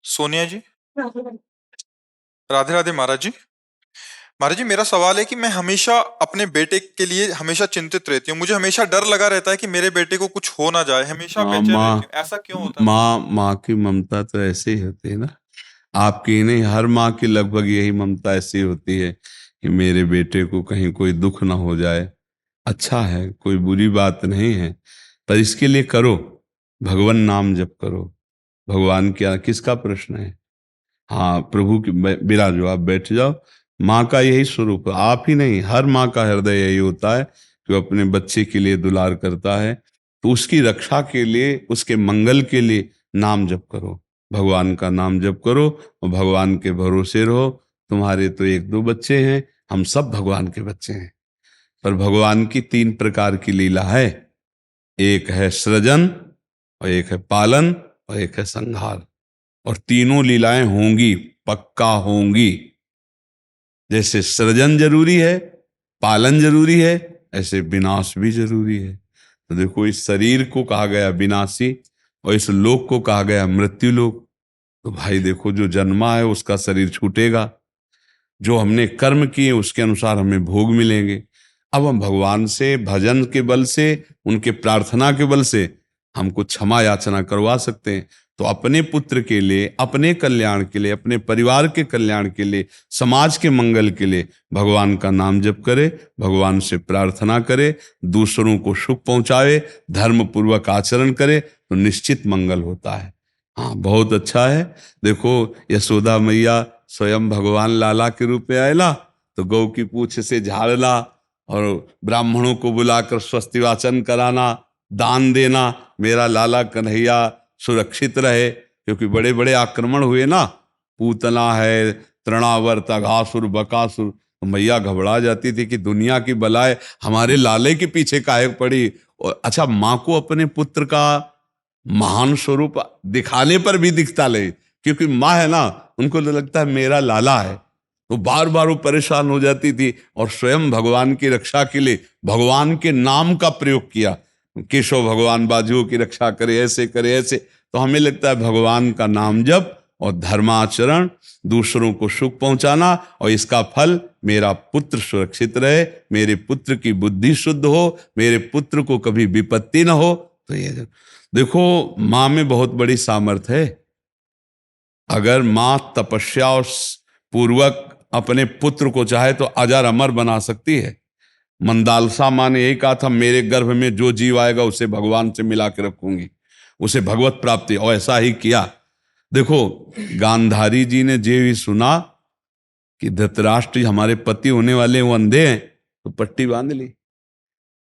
सोनिया जी। राधे राधे महाराज जी। महाराज जी, मेरा सवाल है कि मैं हमेशा अपने बेटे के लिए हमेशा चिंतित रहती हूँ। मुझे हमेशा डर लगा रहता है कि मेरे बेटे को कुछ हो ना जाए। हमेशा हाँ, बेचैन रहती माँ। हूँ। ऐसा क्यों होता है महाराज माँ माँ की ममता तो ऐसे ही होती है ना। आपकी ही नहीं, हर माँ की लगभग यही ममता ऐसी होती है कि मेरे बेटे को कहीं कोई दुख ना हो जाए। अच्छा है, कोई बुरी बात नहीं है, पर इसके लिए करो, भगवान नाम जप करो। भगवान क्या, किसका प्रश्न है? हाँ, प्रभु की विराजो, आप बैठ जाओ। माँ का यही स्वरूप है, आप ही नहीं, हर माँ का हृदय यही होता है कि वो अपने बच्चे के लिए दुलार करता है। तो उसकी रक्षा के लिए, उसके मंगल के लिए नाम जप करो, भगवान का नाम जप करो और भगवान के भरोसे रहो। तुम्हारे तो एक दो बच्चे हैं, हम सब भगवान के बच्चे हैं। पर भगवान की तीन प्रकार की लीला है। एक है सृजन, और एक है पालन, और एक है संहार। और तीनों लीलाएं होंगी, पक्का होंगी। जैसे सृजन जरूरी है, पालन जरूरी है, ऐसे विनाश भी जरूरी है। तो देखो, इस शरीर को कहा गया विनाशी और इस लोक को कहा गया मृत्यु लोक। तो भाई देखो, जो जन्मा है उसका शरीर छूटेगा, जो हमने कर्म किए उसके अनुसार हमें भोग मिलेंगे। अब हम भगवान से भजन के बल से, उनके प्रार्थना के बल से हमको क्षमा याचना करवा सकते हैं। तो अपने पुत्र के लिए, अपने कल्याण के लिए, अपने परिवार के कल्याण के लिए, समाज के मंगल के लिए भगवान का नाम जप करे, भगवान से प्रार्थना करे, दूसरों को सुख पहुंचावे, धर्म पूर्वक आचरण करे, तो निश्चित मंगल होता है। हाँ, बहुत अच्छा है। देखो, यशोदा मैया स्वयं भगवान लाला के रूप में आयला, तो गौ की पूंछ से झाड़ना और ब्राह्मणों को बुलाकर स्वस्ति वाचन कराना, दान देना, मेरा लाला कन्हैया सुरक्षित रहे। क्योंकि बड़े बड़े आक्रमण हुए ना, पूतना है, तृणावर्त, अघासुर, बकासुर, तो मैया घबरा जाती थी कि दुनिया की बलाएं हमारे लाले के पीछे काहे पड़ी। और अच्छा, माँ को अपने पुत्र का महान स्वरूप दिखाने पर भी दिखता ले, क्योंकि माँ है ना, उनको तो लगता है मेरा लाला है। तो बार बार वो परेशान हो जाती थी और स्वयं भगवान की रक्षा के लिए भगवान के नाम का प्रयोग किया। केशव भगवान बाजुओं की रक्षा करे, ऐसे करे, ऐसे। तो हमें लगता है भगवान का नाम जप और धर्माचरण, दूसरों को सुख पहुंचाना, और इसका फल मेरा पुत्र सुरक्षित रहे, मेरे पुत्र की बुद्धि शुद्ध हो, मेरे पुत्र को कभी विपत्ति ना हो। तो ये देखो, माँ में बहुत बड़ी सामर्थ है। अगर माँ तपस्या और पूर्वक अपने पुत्र को चाहे तो अजर अमर बना सकती है। मंदालसा माँ ने यही कहा था, मेरे गर्भ में जो जीव आएगा उसे भगवान से मिला के रखूंगी, उसे भगवत प्राप्ति, और ऐसा ही किया। देखो, गांधारी जी ने जे भी सुना कि धृतराष्ट्र हमारे पति होने वाले वो अंधे हैं, तो पट्टी बांध ली।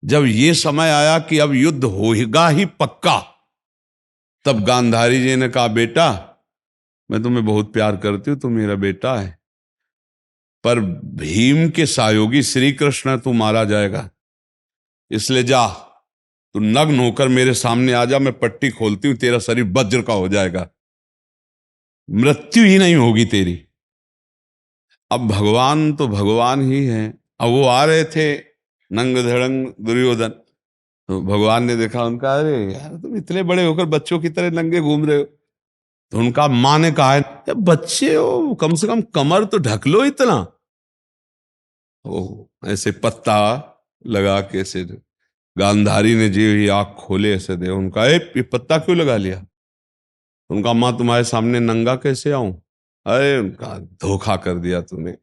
जब ये समय आया कि अब युद्ध होगा ही पक्का, तब गांधारी जी ने कहा, बेटा मैं तुम्हें बहुत प्यार करती हूं, तुम मेरा बेटा है, पर भीम के सहयोगी श्री कृष्ण तू मारा जाएगा, इसलिए जा, तू नग्न होकर मेरे सामने आ जा, मैं पट्टी खोलती हूं, तेरा शरीर वज्र का हो जाएगा, मृत्यु ही नहीं होगी तेरी। अब भगवान तो भगवान ही है। अब वो आ रहे थे, नंग धड़ंग दुर्योधन, तो भगवान ने देखा उनका, अरे यार तुम इतने बड़े होकर बच्चों की तरह नंगे घूम रहे हो। तो उनका माँ ने कहा है, बच्चे हो, कम से कम कमर तो ढक लो इतना। ओ, ऐसे पत्ता लगा के ऐसे गांधारी ने जी ही आंख खोले, ऐसे दे उनका, ये पत्ता क्यों लगा लिया? उनका, माँ तुम्हारे सामने नंगा कैसे आऊं? अरे उनका, धोखा कर दिया तूने।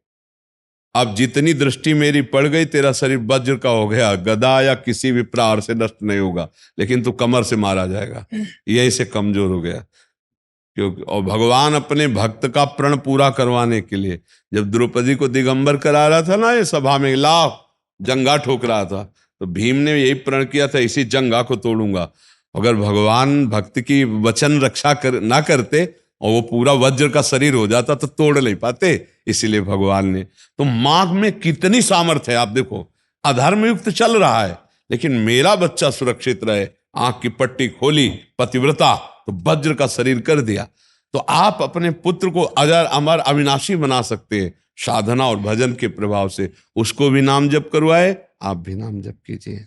अब जितनी दृष्टि मेरी पड़ गई, तेरा शरीर वज्र का हो गया, गदा या किसी भी प्रहार से नष्ट नहीं होगा, लेकिन तू कमर से मारा जाएगा। यही से कमजोर हो गया। क्योंकि और भगवान अपने भक्त का प्रण पूरा करवाने के लिए जब द्रौपदी को दिगंबर करा रहा था ना, ये सभा में लाभ जंगा ठोक रहा था, तो भीम ने यही प्रण किया था, इसी जंगा को तोड़ूंगा। अगर भगवान भक्त की वचन रक्षा ना करते और वो पूरा वज्र का शरीर हो जाता तो तोड़ नहीं पाते। इसीलिए भगवान ने, तो माघ में कितनी सामर्थ्य है। आप देखो, अधर्म युक्त चल रहा है, लेकिन मेरा बच्चा सुरक्षित रहे, आंख की पट्टी खोली, पतिव्रता, तो वज्र का शरीर कर दिया। तो आप अपने पुत्र को अजर अमर अविनाशी बना सकते हैं साधना और भजन के प्रभाव से। उसको भी नाम जप करवाए, आप भी नाम जप कीजिए।